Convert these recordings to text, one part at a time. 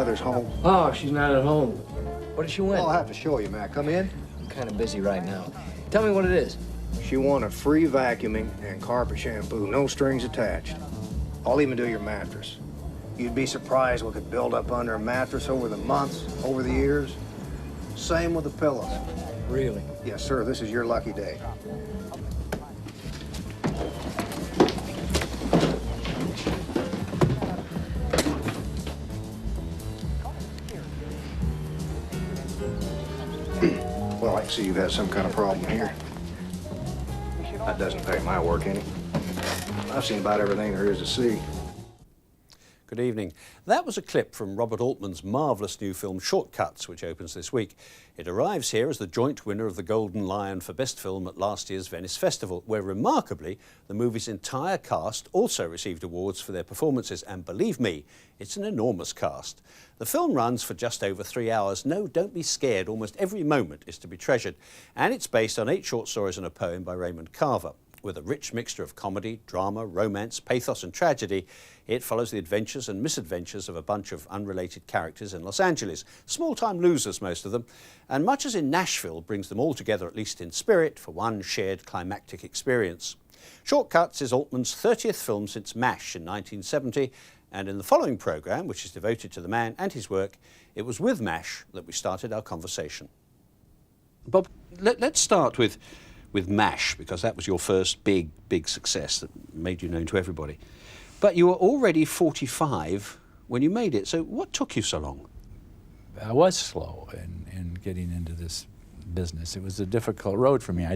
mother's home. Oh, she's not at home. What did she win? I'll have to show you, Matt. Come in. I'm kind of busy right now. Tell me what it is. She wanted free vacuuming and carpet shampoo, no strings attached. I'll even do your mattress. You'd be surprised what could build up under a mattress over the months, over the years. Same with the pillows. Really? Yes, sir. This is your lucky day. Well, I see you've had some kind of problem here. That doesn't pay my work any. I've seen about everything there is to see. Good evening. That was a clip from Robert Altman's marvellous new film Shortcuts, which opens this week. It arrives here as the joint winner of the Golden Lion for Best Film at last year's Venice Festival, where remarkably the movie's entire cast also received awards for their performances, and believe me, it's an enormous cast. The film runs for just over 3 hours. No, don't be scared, almost every moment is to be treasured, and it's based on 8 short stories and a poem by Raymond Carver. With a rich mixture of comedy, drama, romance, pathos and tragedy, it follows the adventures and misadventures of a bunch of unrelated characters in Los Angeles, small-time losers most of them, and much as in Nashville brings them all together, at least in spirit, for one shared climactic experience. Shortcuts is Altman's 30th film since MASH in 1970, and in the following programme, which is devoted to the man and his work, it was with MASH that we started our conversation. Bob, let's start with MASH, because that was your first big success that made you known to everybody. But you were already 45 when you made it, so what took you so long? I was slow in getting into this business. It was a difficult road for me. I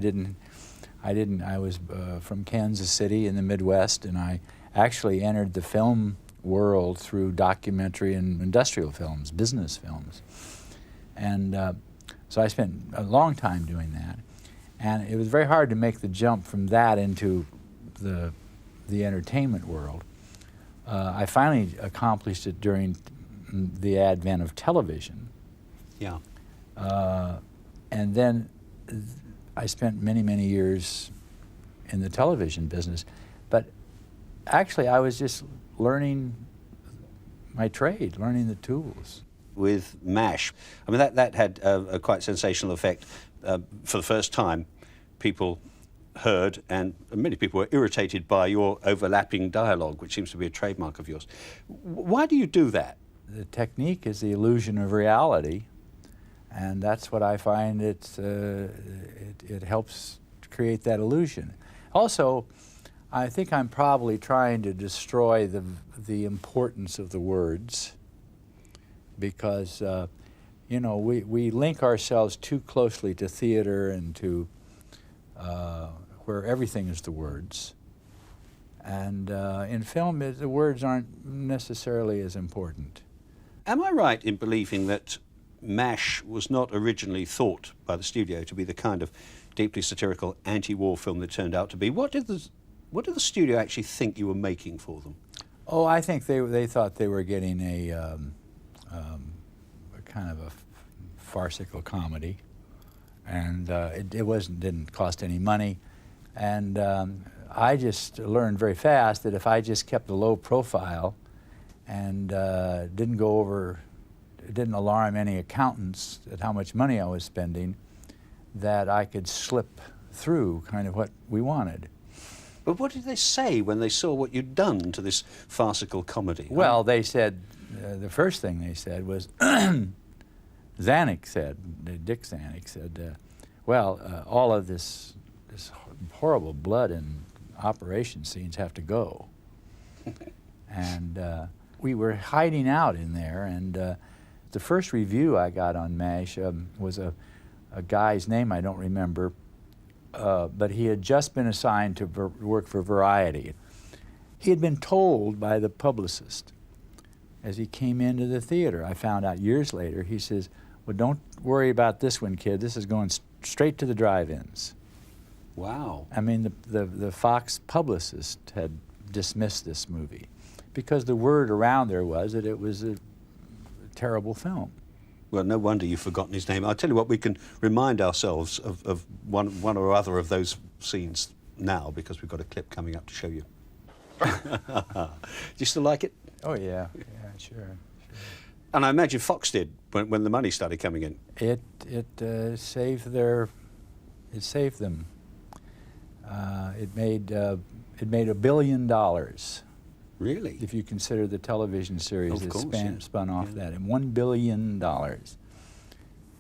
was from Kansas City in the Midwest, and I actually entered the film world through documentary and industrial films, business films. And so I spent a long time doing that. And it was very hard to make the jump from that into the entertainment world. I finally accomplished it during the advent of television. Yeah. And then I spent many years in the television business. But actually, I was just learning my trade, learning the tools. With MASH, I mean, that had a quite sensational effect. For the first time, people heard, and many people were irritated by your overlapping dialogue, which seems to be a trademark of yours. Why do you do that? The technique is the illusion of reality, and that's what I find it helps create that illusion. Also, I think I'm probably trying to destroy the importance of the words, because you know, we link ourselves too closely to theater and to where everything is the words. And in film, the words aren't necessarily as important. Am I right in believing that MASH was not originally thought by the studio to be the kind of deeply satirical anti-war film that turned out to be? What did the studio actually think you were making for them? Oh, I think they thought they were getting a kind of a farcical comedy, and it didn't cost any money, and I just learned very fast that if I just kept a low profile and didn't alarm any accountants at how much money I was spending, that I could slip through kind of what we wanted. But what did they say when they saw what you'd done to this farcical comedy? Well, they said, the first thing they said was, Dick Zanuck said, well, all of this horrible blood and operation scenes have to go. And we were hiding out in there, and the first review I got on MASH was a guy's name I don't remember, but he had just been assigned to work for Variety. He had been told by the publicist as he came into the theater. I found out years later, he says, well, don't worry about this one, kid. This is going straight to the drive-ins. Wow. I mean, the Fox publicist had dismissed this movie because the word around there was that it was a terrible film. Well, no wonder you've forgotten his name. I'll tell you what, we can remind ourselves of one or other of those scenes now, because we've got a clip coming up to show you. Do you still like it? Oh, yeah. Yeah, sure. And I imagine Fox did when the money started coming in. It saved them. It made $1 billion. Really? If you consider the television series Of that course, spun off that, and $1 billion.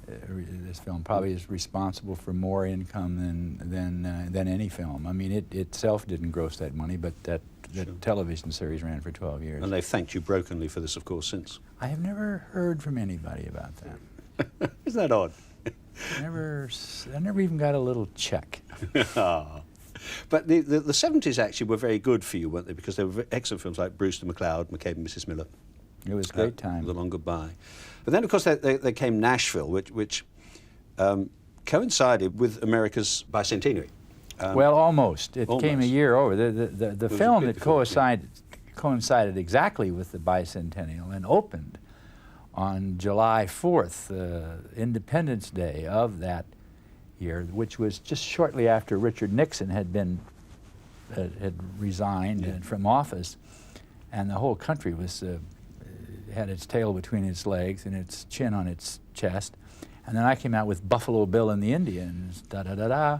This film probably is responsible for more income than any film. I mean, it itself didn't gross that money, but the television series ran for 12 years. And they've thanked you brokenly for this, of course, since. I have never heard from anybody about that. Isn't that odd? I never even got a little check. But the 70s actually were very good for you, weren't they? Because there were excellent films like Brewster McCloud, McCabe and Mrs. Miller. It was a great time. The Long Goodbye. But then, of course, there came Nashville, which coincided with America's bicentenary. Well, almost. It almost. came a year over. The film that before, yeah. coincided exactly with the bicentennial and opened on July 4th, Independence Day of that year, which was just shortly after Richard Nixon had resigned from office, and the whole country was had its tail between its legs and its chin on its chest. And then I came out with Buffalo Bill and the Indians, da-da-da-da,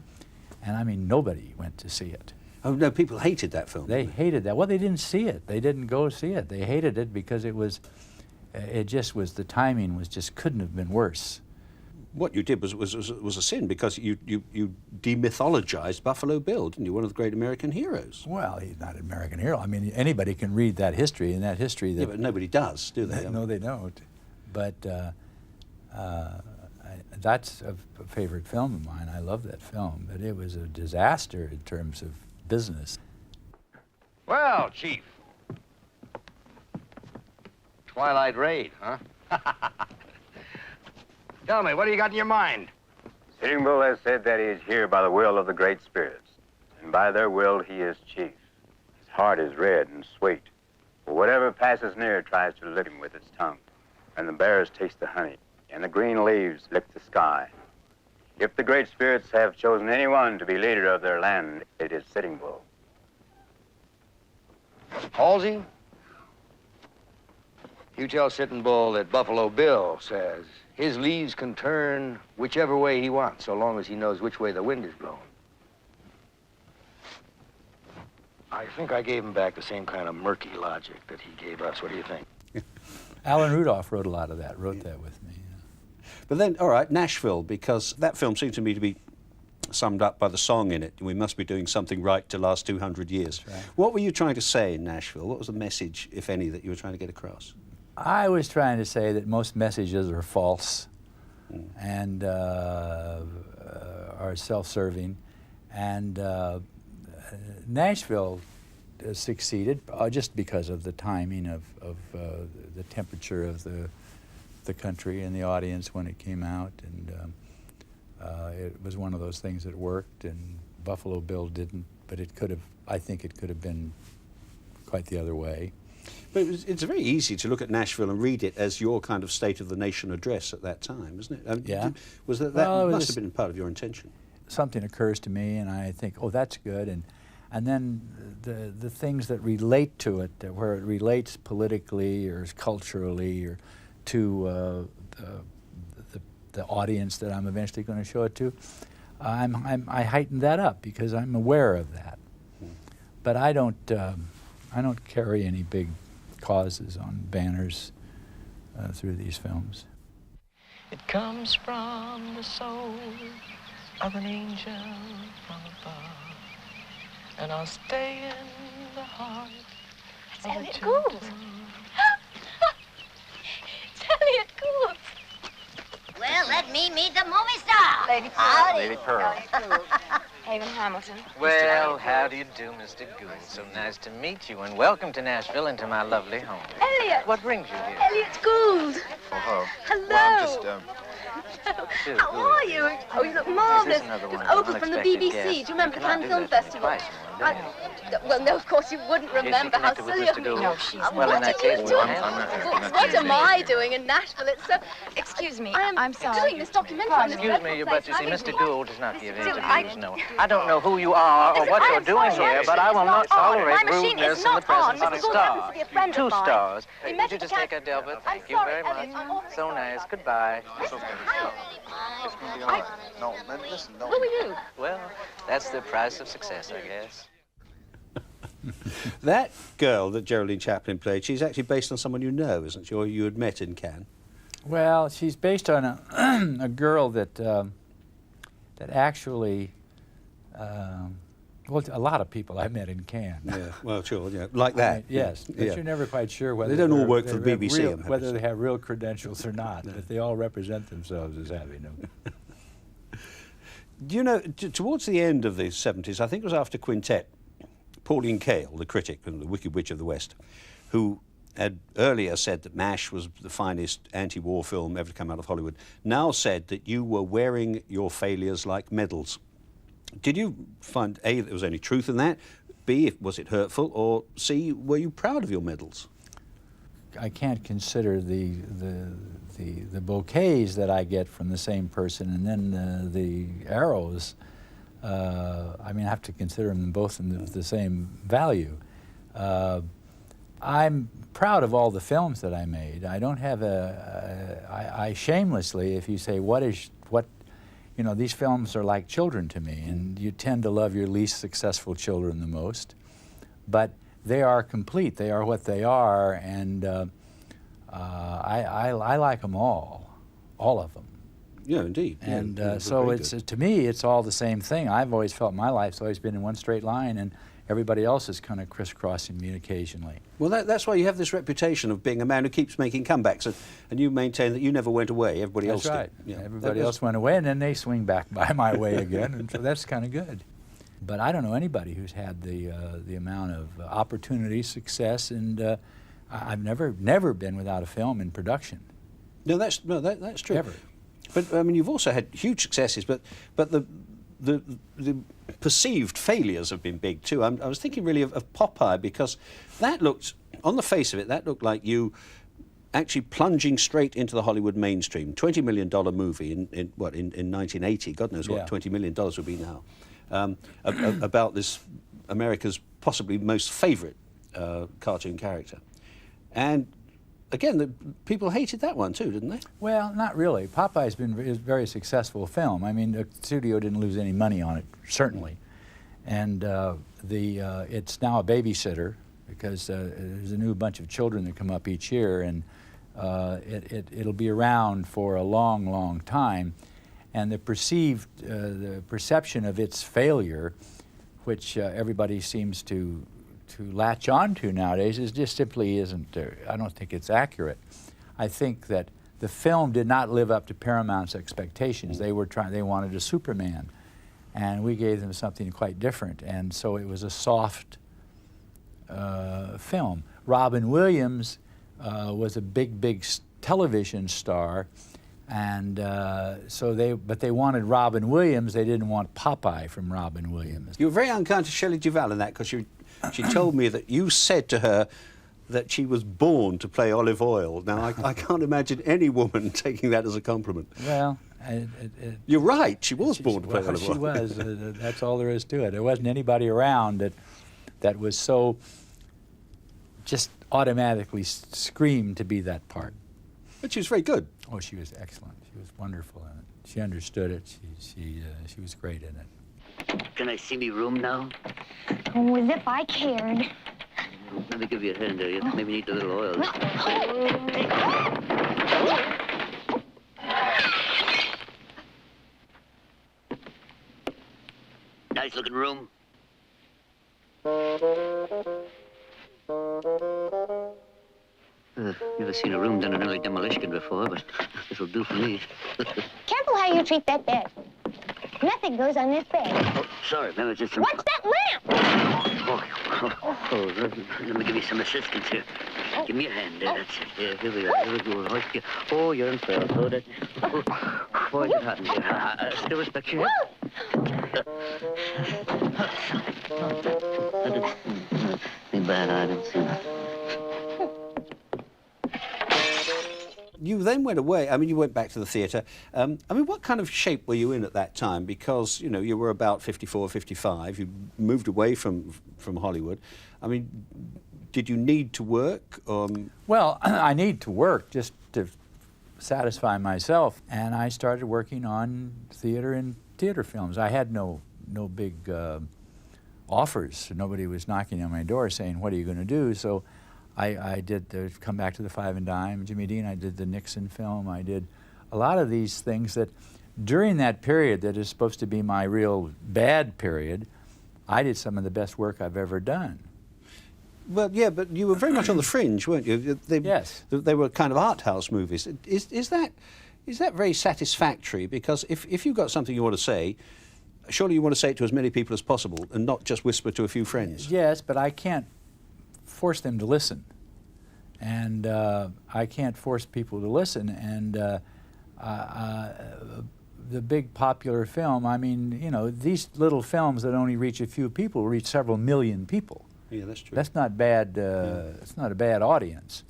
and I mean, nobody went to see it. Oh, no, people hated that film. They hated that. Well, they didn't see it. They didn't go see it. They hated it because it just was, the timing was just couldn't have been worse. What you did was a sin, because you demythologized Buffalo Bill, didn't you? One of the great American heroes. Well, he's not an American hero. I mean, anybody can read that history, and that history... Yeah, but nobody does, do they? No, they don't. But that's a favorite film of mine. I love that film, but it was a disaster in terms of business. Well, Chief. Twilight Raid, huh? Tell me, what do you got in your mind? Sitting Bull has said that he is here by the will of the Great Spirits, and by their will he is chief. His heart is red and sweet, for whatever passes near tries to lick him with its tongue, and the bears taste the honey, and the green leaves lick the sky. If the Great Spirits have chosen anyone to be leader of their land, it is Sitting Bull. Halsey, you tell Sitting Bull that Buffalo Bill says his leaves can turn whichever way he wants, so long as he knows which way the wind is blowing. I think I gave him back the same kind of murky logic that he gave us. What do you think? Alan Rudolph wrote a lot of that, wrote that with me. Yeah. But then, all right, Nashville, because that film seemed to me to be summed up by the song in it. We must be doing something right to last 200 years. That's right. What were you trying to say in Nashville? What was the message, if any, that you were trying to get across? I was trying to say that most messages are false and are self-serving, and Nashville succeeded just because of the timing of the temperature of the country and the audience when it came out, and it was one of those things that worked, and Buffalo Bill didn't, but it could have, I think it could have been quite the other way. But it's very easy to look at Nashville and read it as your kind of State of the Nation address at that time, isn't it? Yeah. Was that Well, must have been part of your intention? Something occurs to me, and I think, oh, that's good, and then the things that relate to it, where it relates politically or culturally or to the audience that I'm eventually going to show it to, I heighten that up because I'm aware of that. But I don't carry any big causes on banners through these films. It comes from the soul of an angel from above, and I'll stay in the heart It's of a Elliot gentle Gould. It's Elliot Gould. Well, let me meet the movie star. Lady Pearl. Howdy. Lady Pearl. Haven Hamilton. Well, how do you do, Mr. Gould? So nice to meet you, and welcome to Nashville and to my lovely home. Elliot. What brings you here? Elliot Gould. Oh, Hello. well, How are you? Oh, you look marvelous. another one It's of Opal from the unexpected BBC. guests? Do you remember the You cannot Cannes do Film that to me Festival? twice in one Well, no, of course you wouldn't remember how connected with silly Mr. of me. Gould? No, she's what well, in that are case, you well, doing? I'm not What am I doing in Nashville? It's so... Excuse me, I'm sorry. doing this documentary on this Excuse dreadful me, place, but you see, and I Mr. mean, Gould is not here to Listen, interviews, no. I don't know who you are or what you're doing here, but I will not tolerate My machine rudeness is in the not on. presence of a Mr. Gould star. happens to be a friend Two of mine. stars. We Would met you at the just take camp. a Delbert? I'm Thank you sorry, very Elliot, much. I'm awfully So nice. Goodbye. No, man, listen, no. Who are you? Well, that's the price of success, I guess. That girl that Geraldine Chaplin played, she's actually based on someone you know, isn't she, or you had met in Cannes? Well, she's based on a girl that that actually, well, a lot of people I met in Cannes. Yeah, well, sure, yeah, like that. Yes, but yeah. you're never quite sure whether They don't all they're- work for they the BBC, have real- I'm happy whether to they say. have real credentials or not, but they all represent themselves as having them. Do you know, towards the end of the 70s, I think it was after Quintet, Pauline Kael, the critic and the Wicked Witch of the West, who had earlier said that MASH was the finest anti-war film ever to come out of Hollywood, now said that you were wearing your failures like medals. Did you find, A, there was any truth in that, B, was it hurtful, or C, were you proud of your medals? I can't consider the bouquets that I get from the same person and then the arrows. I mean, I have to consider them both in the same value. I'm proud of all the films that I made. I don't have I shamelessly, if you say, you know, these films are like children to me, and you tend to love your least successful children the most, but they are complete. They are what they are, and I like them all of them. Yeah, indeed. And yeah, so very it's good. to me, it's all the same thing. I've always felt my life's always been in one straight line, and everybody else is kind of crisscrossing me occasionally. Well, that's why you have this reputation of being a man who keeps making comebacks, and you maintain that you never went away. Everybody else That's right. did. Yeah. Everybody else went away, and then they swing back by my way again, and so that's kind of good. But I don't know anybody who's had the amount of opportunity, success, and I've never been without a film in production. No, that's true. Ever. But I mean, you've also had huge successes, but the perceived failures have been big too. I was thinking really of Popeye, because that looked, on the face of it, that looked like you actually plunging straight into the Hollywood mainstream. $20 million movie in 1980. God knows what $20 million would be now. About this America's possibly most favourite cartoon character, and again, people hated that one too, didn't they? Well, not really. Popeye's been a very successful film. I mean, the studio didn't lose any money on it, certainly. And it's now a babysitter, because there's a new bunch of children that come up each year, and it'll be around for a long, long time. And the perception of its failure, which everybody seems to latch on to nowadays, is just simply isn't, I don't think it's accurate. I think that the film did not live up to Paramount's expectations. They wanted a Superman, and we gave them something quite different, and so it was a soft film. Robin Williams was a big television star, and but they wanted Robin Williams. They didn't want Popeye from Robin Williams. You were very unkind to Shelley Duvall in that, because she told me that you said to her that she was born to play Olive Oyl. Now, I can't imagine any woman taking that as a compliment. Well, you're right. She was born to play well, Olive Oyl. She was. That's all there is to it. There wasn't anybody around that was so just automatically screamed to be that part. But she was very good. Oh, she was excellent. She was wonderful in it. She understood it. She was great in it. Can I see me room now? Oh, as if I cared. Let me give you a hand there. You maybe need a little oil. Nice looking room. Never seen a room done an early demolition before, but this'll do for me. Careful how you treat that bed. Nothing goes on this bed. Oh, sorry, ma'am, it's just some... What's that lamp? Let me give you some assistance here. Give me a hand there, that's it. Here we are, here we go. Hoist you. Oh, you're in first. Oh, that... Boy, it's hot in here. I still respect your head. Too bad I didn't see that. You then went away. I mean, you went back to the theatre. I mean, what kind of shape were you in at that time? Because, you know, you were about 54, 55. You moved away from Hollywood. I mean, did you need to work? Well, I need to work just to satisfy myself. And I started working on theater and theater films. I had no big offers. Nobody was knocking on my door saying, what are you going to do? So I did Come Back to the Five and Dime, Jimmy Dean. I did the Nixon film. I did a lot of these things that during that period that is supposed to be my real bad period, I did some of the best work I've ever done. Well, yeah, but you were very much on the fringe, weren't you? Yes. They were kind of art house movies. Is that very satisfactory? Because if you've got something you want to say, surely you want to say it to as many people as possible and not just whisper to a few friends. Yes, but I can't force them to listen. And I can't force people to listen. And the big popular film, I mean, you know, these little films that only reach a few people reach several million people. Yeah, that's true. That's not bad. It's not a bad audience.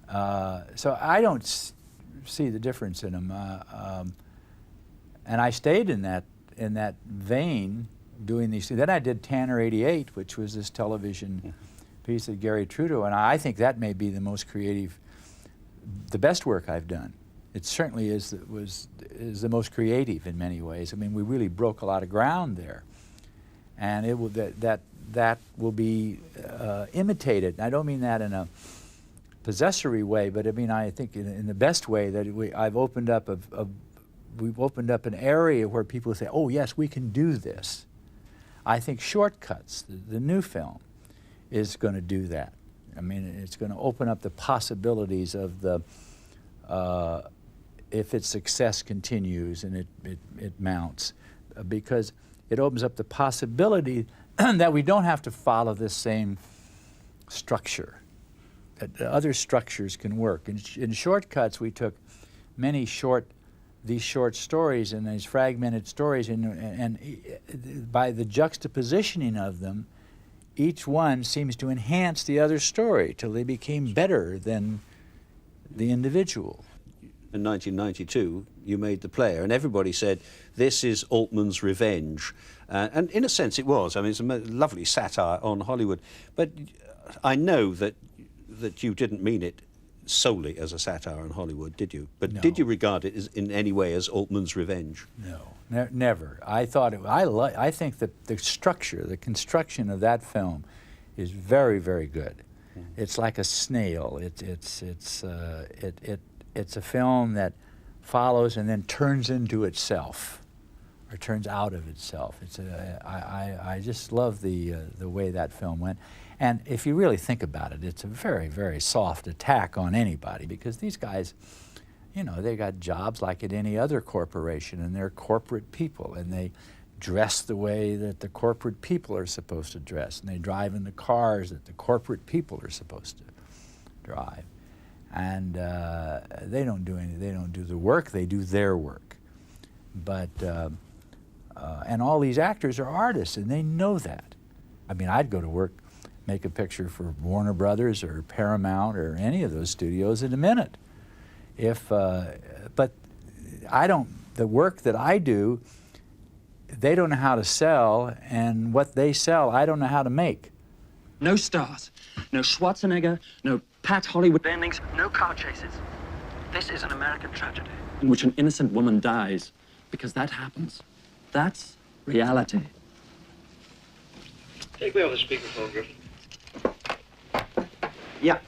So I don't see the difference in them. And I stayed in that vein doing these things. Then I did Tanner 88, which was this television piece of Gary Trudeau, and I think that may be the most creative, the best work I've done. It certainly is the most creative in many ways. I mean, we really broke a lot of ground there, and it will that will be imitated. I don't mean that in a possessory way, but I mean I think in the best way that I've opened up we've opened up an area where people say, oh yes, we can do this. I think Shortcuts, the new film, is going to do that. I mean, it's going to open up the possibilities of the, if its success continues and it mounts, because it opens up the possibility that we don't have to follow this same structure, that other structures can work. In Shortcuts, we took many these short stories and these fragmented stories, and by the juxtapositioning of them, each one seems to enhance the other story till they became better than the individual. In 1992, you made The Player, and everybody said, this is Altman's revenge. And in a sense it was. I mean, it's a lovely satire on Hollywood. But I know that you didn't mean it solely as a satire on Hollywood, did you? But No. Did you regard it in any way as Altman's revenge? No, never. I thought I think that the structure, the construction of that film is very, very good. It's like a snail. It's a film that follows and then turns into itself, or turns out of itself. I just love the way that film went. And if you really think about it, it's a very, very soft attack on anybody, because these guys, you know, they got jobs like at any other corporation, and they're corporate people, and they dress the way that the corporate people are supposed to dress, and they drive in the cars that the corporate people are supposed to drive. And they don't do anything. They don't do the work. They do their work. But and all these actors are artists, and they know that. I mean, I'd go to work, make a picture for Warner Brothers or Paramount or any of those studios in a minute. But I don't. The work that I do, they don't know how to sell, and what they sell, I don't know how to make. No stars, no Schwarzenegger, no Pat Hollywood endings, no car chases. This is an American tragedy in which an innocent woman dies, because that happens. That's reality. Take me off the speakerphone, Griffin. Yeah.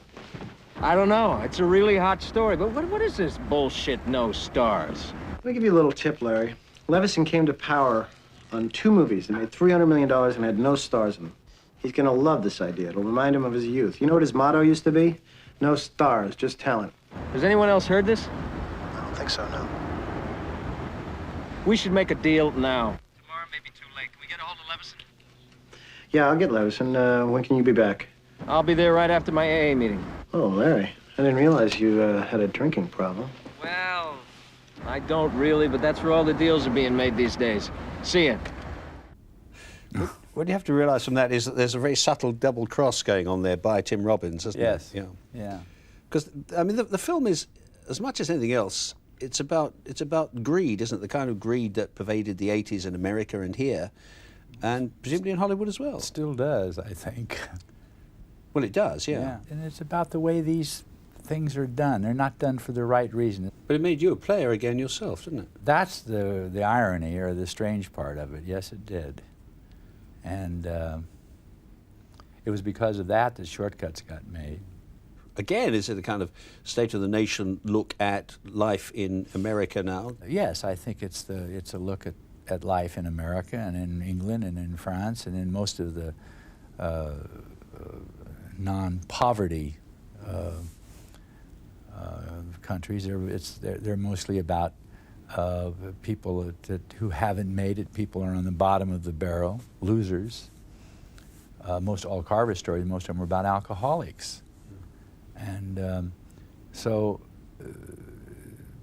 I don't know. It's a really hot story, but what is this bullshit, no stars? Let me give you a little tip, Larry. Levinson came to power on 2 movies that made $300 million and had no stars in them. He's gonna love this idea. It'll remind him of his youth. You know what his motto used to be? No stars, just talent. Has anyone else heard this? I don't think so, no. We should make a deal now. Tomorrow may be too late. Can we get a hold of Levison? Yeah, I'll get Levison. When can you be back? I'll be there right after my AA meeting. Oh, Larry, I didn't realize you had a drinking problem. Well, I don't really, but that's where all the deals are being made these days. See ya. What you have to realise from that is that there's a very subtle double cross going on there by Tim Robbins, isn't Yes. it? Yeah. Because I mean, the film is, as much as anything else, it's about greed, isn't it? The kind of greed that pervaded the 80s in America and here, and presumably in Hollywood as well. Still does, I think. Well, it does, yeah. And it's about the way these things are done. They're not done for the right reason. But it made you a player again yourself, didn't it? That's the irony or the strange part of it. Yes, it did. And it was because of that that Shortcuts got made. Again, is it a kind of state of the nation look at life in America now? Yes, I think it's a look at life in America and in England and in France and in most of the non-poverty countries. They're mostly about people who haven't made it. People are on the bottom of the barrel, losers. Most all Carver stories, most of them are about alcoholics. And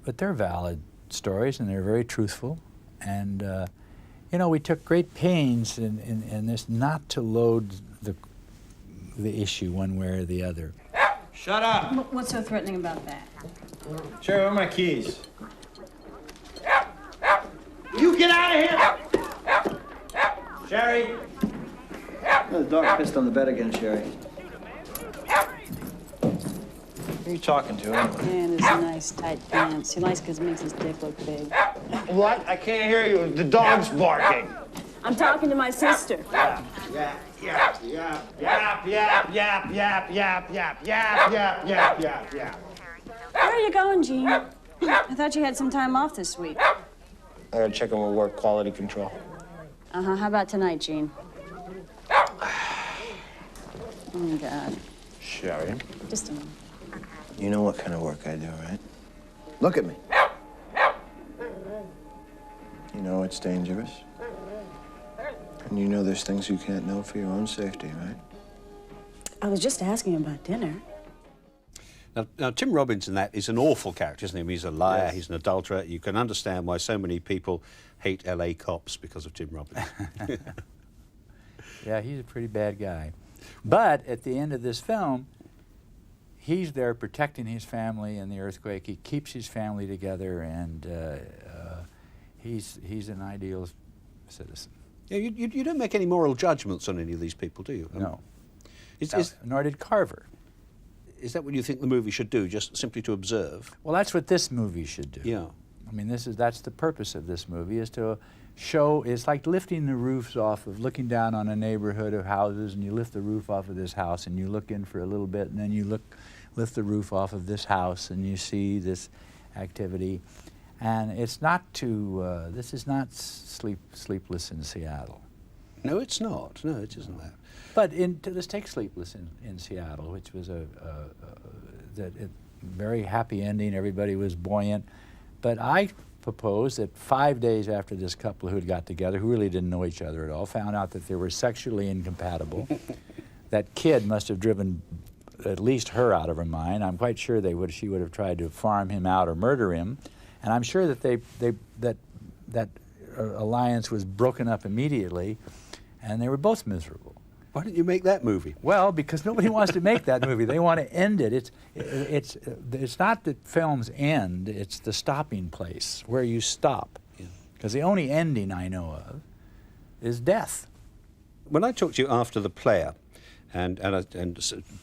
but they're valid stories and they're very truthful. And you know, we took great pains in this not to load the issue one way or the other. Shut up! What's so threatening about that? Sherry, where are my keys? You get out of here! Sherry! The dog pissed on the bed again, Sherry. Who are you talking to anyway? Man, his nice tight pants. He likes because it makes his dick look big. What? I can't hear you. The dog's barking. I'm talking to my sister. Yap, yap, yap, yap, yap, yap, yap, yap, yap, yap, yap, yap, yap, yap. Where are you going, Gene? I thought you had some time off this week. I gotta check on my work quality control. Uh-huh. How about tonight, Gene? Oh, God. Sherry, Just a minute. you know what kind of work I do, right? Look at me. You know it's dangerous. And you know there's things you can't know for your own safety, right? I was just asking about dinner. Now, Tim Robbins in that is an awful character, isn't he? He's a liar, Yes. he's an adulterer. You can understand why so many people hate LA cops because of Tim Robbins. Yeah, he's a pretty bad guy. But at the end of this film, he's there protecting his family in the earthquake. He keeps his family together, and he's an ideal citizen. Yeah, you don't make any moral judgments on any of these people, do you? No. Is Nor did Carver. Is that what you think the movie should do, just simply to observe? Well, that's what this movie should do. Yeah. I mean, that's the purpose of this movie, is to show, it's like lifting the roofs off of, looking down on a neighborhood of houses, and you lift the roof off of this house, and you look in for a little bit, and then you lift the roof off of this house, and you see this activity. And it's not to, this is not Sleepless in Seattle. No, it's not. No, it isn't that. But let's take Sleepless in Seattle, which was very happy ending. Everybody was buoyant. But I propose that 5 days after this couple who had got together, who really didn't know each other at all, found out that they were sexually incompatible. That kid must have driven at least her out of her mind. I'm quite sure she would have tried to farm him out or murder him. And I'm sure that that alliance was broken up immediately, and they were both miserable. Why didn't you make that movie? Well, because nobody wants to make that movie. They want to end it. It's not that films end, it's the stopping place, where you stop. Because the only ending I know of is death. When I talked to you after The Player, and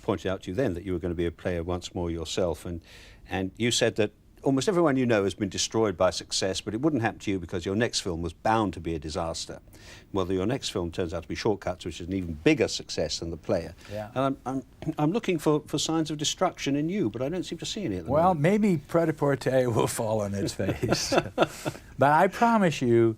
pointed out to you then that you were going to be a player once more yourself, and you said that almost everyone you know has been destroyed by success, but it wouldn't happen to you because your next film was bound to be a disaster. Well, your next film turns out to be Shortcuts, which is an even bigger success than The Player. Yeah. And I'm looking for signs of destruction in you, but I don't seem to see any at the Well, moment. maybe Pret-a-Porter will fall on its face. But I promise you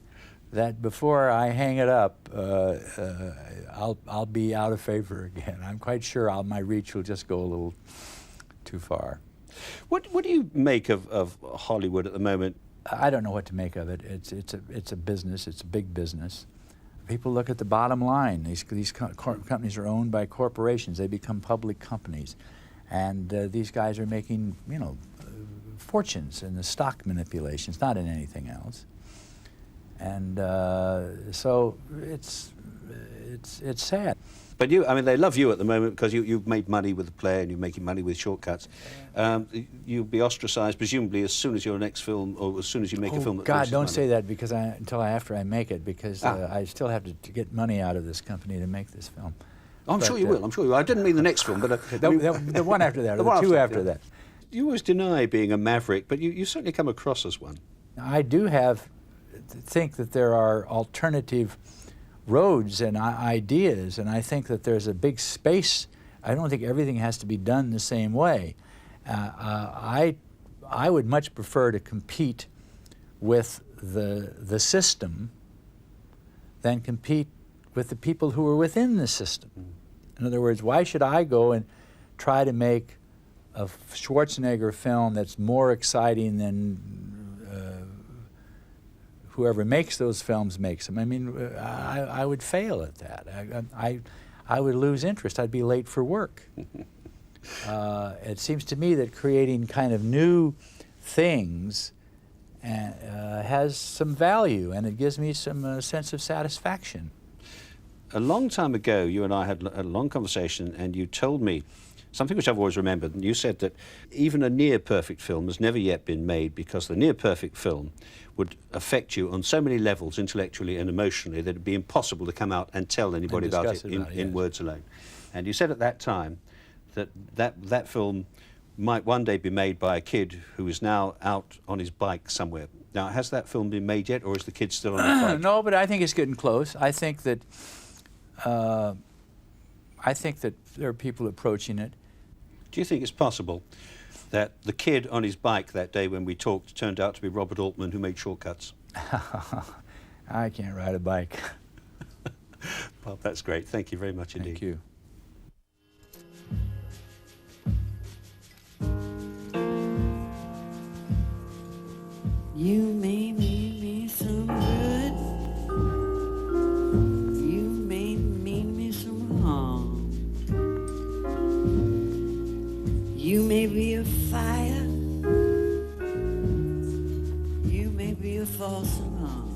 that before I hang it up, I'll be out of favor again. I'm quite sure my reach will just go a little too far. What do you make of Hollywood at the moment? I don't know what to make of it. It's a business. It's a big business. People look at the bottom line. These companies are owned by corporations. They become public companies, and these guys are making fortunes in the stock manipulations, not in anything else. And so it's sad. But you, I mean, they love you at the moment because you've made money with the play and you're making money with Shortcuts. You'll be ostracised presumably as soon as your next film, or as soon as you make a film that God, loses don't money. say that because after I make it, because I still have to get money out of this company to make this film. I'm sure you will. I'm sure you will. I didn't mean the next film, but the one after that, or the two after that. You always deny being a maverick, but you certainly come across as one. I do think that there are alternative roads and ideas, and I think that there's a big space. I don't think everything has to be done the same way. I would much prefer to compete with the system than compete with the people who are within the system. In other words, why should I go and try to make a Schwarzenegger film that's more exciting than whoever makes those films makes them? I mean, I would fail at that. I would lose interest. I'd be late for work. It seems to me that creating kind of new things has some value, and it gives me some sense of satisfaction. A long time ago, you and I had a long conversation, and you told me something which I've always remembered. And you said that even a near-perfect film has never yet been made because the near-perfect film would affect you on so many levels, intellectually and emotionally, that it'd be impossible to come out and tell anybody about it in words alone. And you said at that time that film might one day be made by a kid who is now out on his bike somewhere. Now, has that film been made yet, or is the kid still on his bike? No, but I think it's getting close. I think that there are people approaching it. Do you think it's possible that the kid on his bike that day when we talked turned out to be Robert Altman, who made Shortcuts? I can't ride a bike. Bob, that's great. Thank you very much indeed. Thank you. You may mean me some good. You may mean me some harm. You may be a fire. You may be a false alarm.